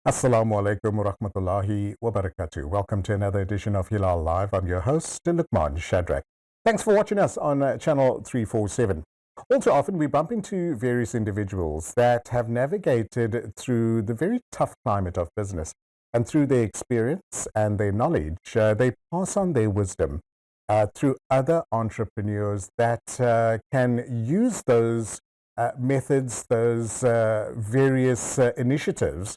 Assalamu alaikum wa rahmatullahi wa barakatuh. Welcome to another edition of Hilaal Live. I'm your host, Luqmaan, Shadrach. Thanks for watching us on channel 347. All too often, we bump into various individuals that have navigated through the very tough climate of business. And through their experience and their knowledge, they pass on their wisdom through other entrepreneurs that can use those methods, those various initiatives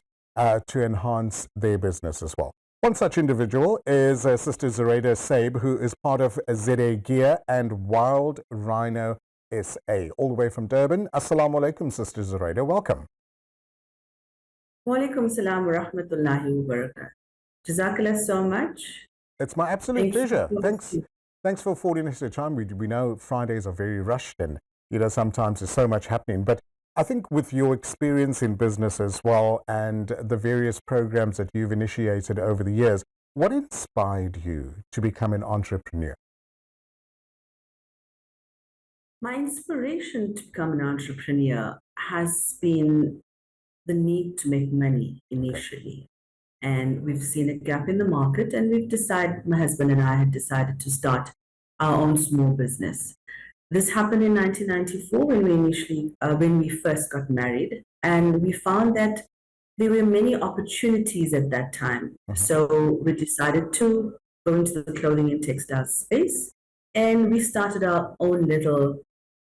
to enhance their business as well. One such individual is Sister Zuraida Said, who is part of ZA Gear and Wild Rhino SA, all the way from Durban. Assalamu alaikum, Sister Zuraida. Welcome. Wa alaikum salam wa rahmatullahi wa barakatuh. Jazakallah so much. It's my absolute pleasure. Thanks for affording us your time. We know Fridays are very rushed and, sometimes there's so much happening. But I think with your experience in business as well and the various programs that you've initiated over the years, what inspired you to become an entrepreneur? My inspiration to become an entrepreneur has been the need to make money initially. And we've seen a gap in the market, and my husband and I had decided to start our own small business. This happened in 1994 when we first got married, and we found that there were many opportunities at that time. So we decided to go into the clothing and textile space, and we started our own little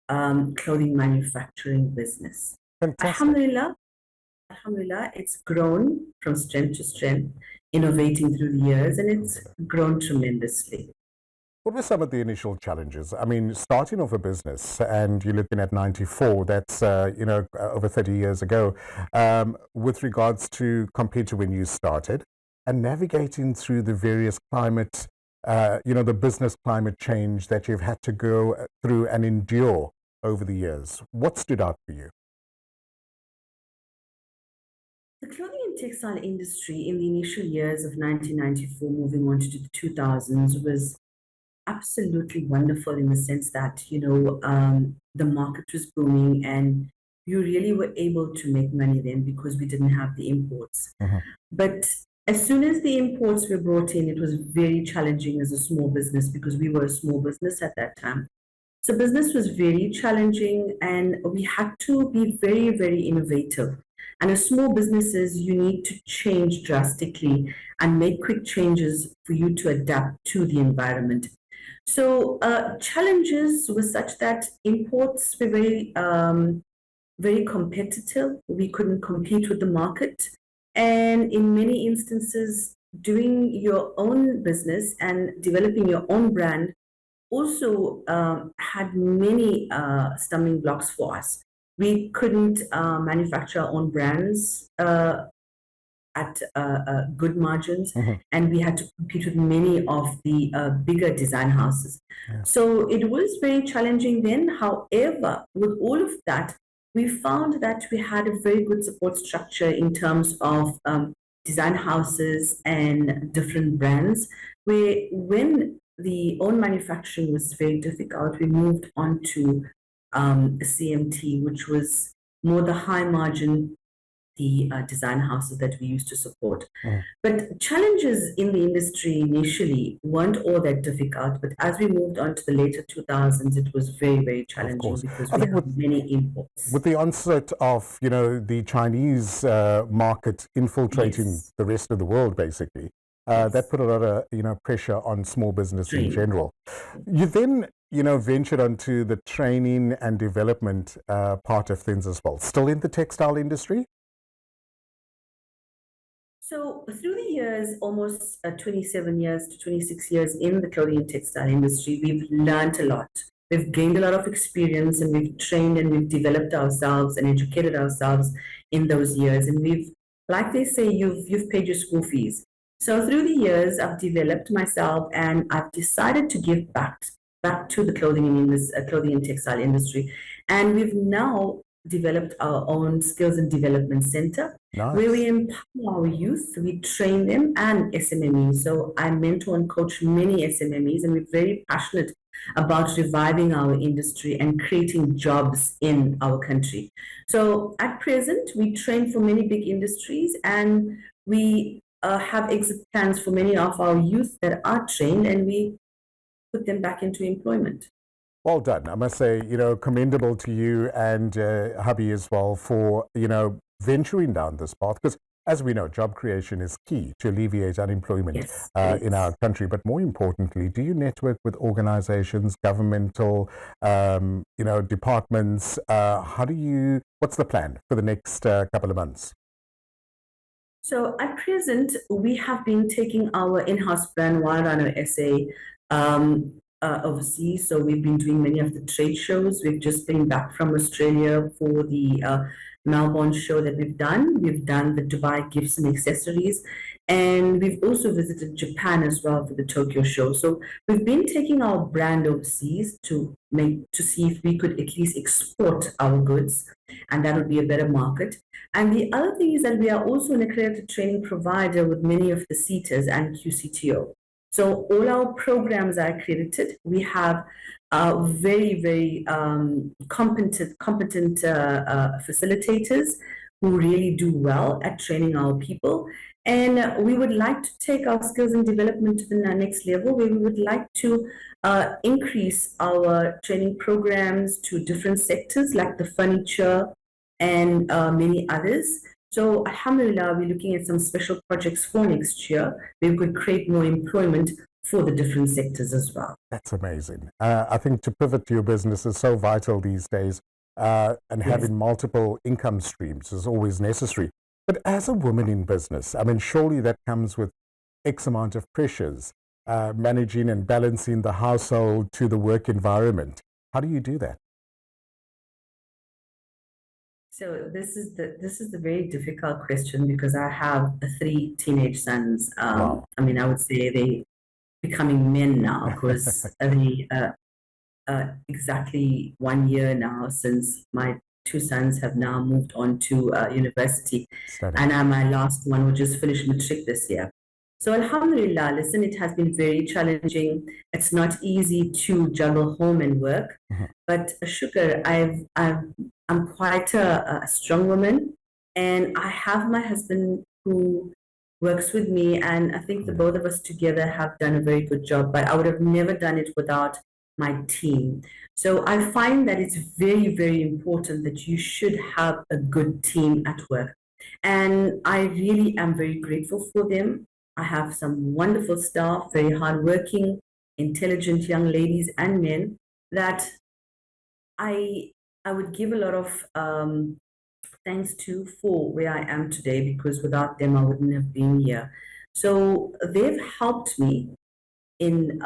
clothing manufacturing business. Fantastic. Alhamdulillah, it's grown from strength to strength, innovating through the years, and it's grown tremendously. What were some of the initial challenges? I mean, starting off a business, and you're looking at 94, that's, over 30 years ago, with regards to compared to when you started, and navigating through the various climate, the business climate change that you've had to go through and endure over the years. What stood out for you? The clothing and textile industry in the initial years of 1994, moving on to the 2000s, was absolutely wonderful in the sense that, the market was booming and you really were able to make money then because we didn't have the imports. But as soon as the imports were brought in, it was very challenging as a small business because we were a small business at that time. So business was very challenging and we had to be very, very innovative. And as small businesses, you need to change drastically and make quick changes for you to adapt to the environment. So challenges were such that imports were very competitive. We couldn't compete with the market. And in many instances, doing your own business and developing your own brand also had many stumbling blocks for us. We couldn't manufacture our own brands at good margins, and we had to compete with many of the bigger design houses. So it was very challenging then. However, with all of that, we found that we had a very good support structure in terms of design houses and different brands, where when the own manufacturing was very difficult, we moved on to CMT, which was more the high margin, the design houses that we used to support. But challenges in the industry initially weren't all that difficult, but as we moved on to the later 2000s, it was very, very challenging because we had many imports. With the onset of, the Chinese market infiltrating the rest of the world, basically, that put a lot of, pressure on small business in general. You then, ventured onto the training and development part of things as well. Still in the textile industry? So through the years, almost 27 years to 26 years in the clothing and textile industry, we've learned a lot. We've gained a lot of experience and we've trained and we've developed ourselves and educated ourselves in those years. And we've, like they say, you've paid your school fees. So through the years, I've developed myself and I've decided to give back to the clothing and textile industry. And we've now developed our own skills and development center, where we empower our youth, we train them, and SMMEs. So I mentor and coach many SMMEs, and we're very passionate about reviving our industry and creating jobs in our country. So at present, we train for many big industries, and we have exit plans for many of our youth that are trained, and we put them back into employment. Well done. I must say, commendable to you and hubby as well for, venturing down this path. Because as we know, job creation is key to alleviate unemployment Yes, in our country. But more importantly, do you network with organizations, governmental, departments? What's the plan for the next couple of months? So at present, we have been taking our in-house brand Rhino SA overseas. So we've been doing many of the trade shows. We've just been back from Australia for the Melbourne show that we've done. We've done the Dubai gifts and accessories, and we've also visited Japan as well for the Tokyo show. So we've been taking our brand overseas to see if we could at least export our goods, and that would be a better market. And the other thing is that we are also an accredited training provider with many of the CETAs and QCTO. So all our programs are accredited. We have very, very competent facilitators who really do well at training our people. And we would like to take our skills and development to the next level, where we would like to increase our training programs to different sectors like the furniture and many others. So alhamdulillah, we're looking at some special projects for next year where we could create more employment for the different sectors as well. That's amazing. I think to pivot to your business is so vital these days, and having multiple income streams is always necessary. But as a woman in business, I mean, surely that comes with X amount of pressures, managing and balancing the household to the work environment. How do you do that? So this is the very difficult question, because I have 3 teenage sons. Wow. I mean, I would say they becoming men now, because exactly 1 year now since my 2 sons have now moved on to university. Stunning. And my last one will just finish matric this year. So alhamdulillah, listen, it has been very challenging. It's not easy to juggle home and work, but shukr, I'm quite a strong woman, and I have my husband who works with me, and I think the both of us together have done a very good job, but I would have never done it without my team. So I find that it's very, very important that you should have a good team at work. And I really am very grateful for them. I have some wonderful staff, very hardworking, intelligent young ladies and men that I would give a lot of thanks to for where I am today, because without them I wouldn't have been here. So they've helped me in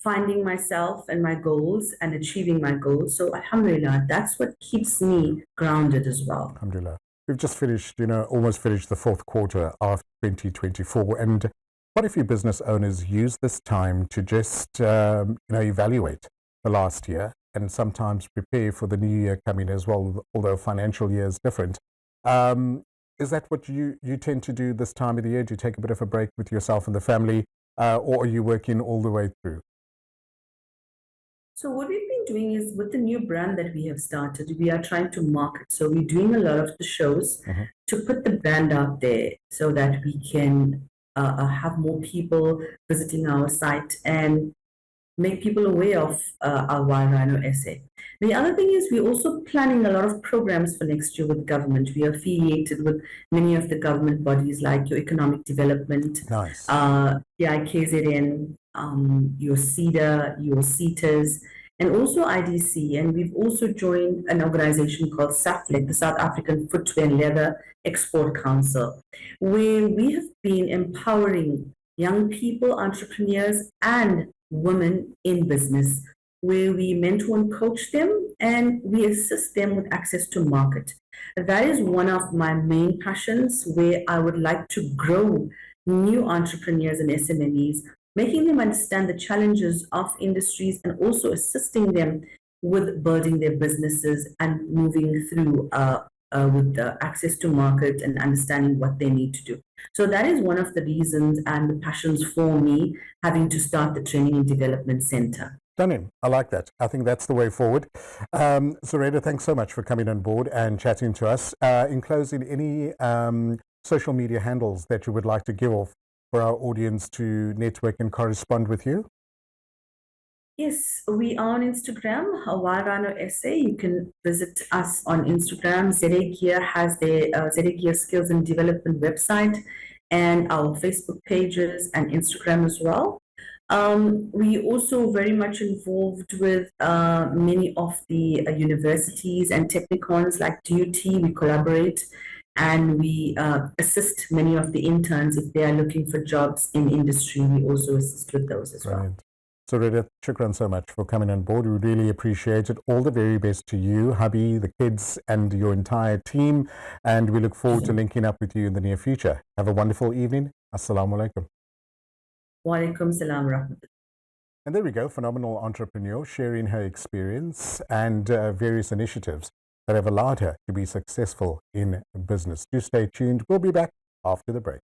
finding myself and my goals and achieving my goals. So alhamdulillah, that's what keeps me grounded as well. Alhamdulillah. We've just finished, almost finished the 4th quarter of 2024. And what if your business owners use this time to just, evaluate the last year and sometimes prepare for the new year coming as well, although financial year is different? Is that what you tend to do this time of the year? Do you take a bit of a break with yourself and the family, or are you working all the way through? So what we've been doing is, with the new brand that we have started, we are trying to market. So we're doing a lot of the shows to put the brand out there so that we can have more people visiting our site and make people aware of our Rhino SA. The other thing is, we're also planning a lot of programs for next year with government. We are affiliated with many of the government bodies like your Economic Development, Nice. PIKZN, your CEDA, your CETAs, and also IDC. And we've also joined an organization called SAFLEC, the South African Footwear and Leather Export Council, where we have been empowering young people, entrepreneurs, and women in business, where we mentor and coach them, and we assist them with access to market. That is one of my main passions, where I would like to grow new entrepreneurs and SMEs, making them understand the challenges of industries and also assisting them with building their businesses and moving through with the access to market and understanding what they need to do. So that is one of the reasons and the passions for me having to start the Training and Development Center. Stunning. I like that. I think that's the way forward. Zuraida, thanks so much for coming on board and chatting to us. In closing, any social media handles that you would like to give off for our audience to network and correspond with you? Yes, we are on Instagram, Rhino SA. You can visit us on Instagram. ZA Gear has their ZA Gear Skills and Development website and our Facebook pages and Instagram as well. We also very much involved with many of the universities and technicons like DUT. We collaborate and we assist many of the interns if they are looking for jobs in industry. We also assist with those as well. Brilliant. Zuraida, shukran so much for coming on board. We really appreciate it. All the very best to you, hubby, the kids, and your entire team. And we look forward to linking up with you in the near future. Have a wonderful evening. Assalamu alaikum. Wa alaikum salam rahmatullah. And there we go, phenomenal entrepreneur sharing her experience and various initiatives that have allowed her to be successful in business. Do stay tuned. We'll be back after the break.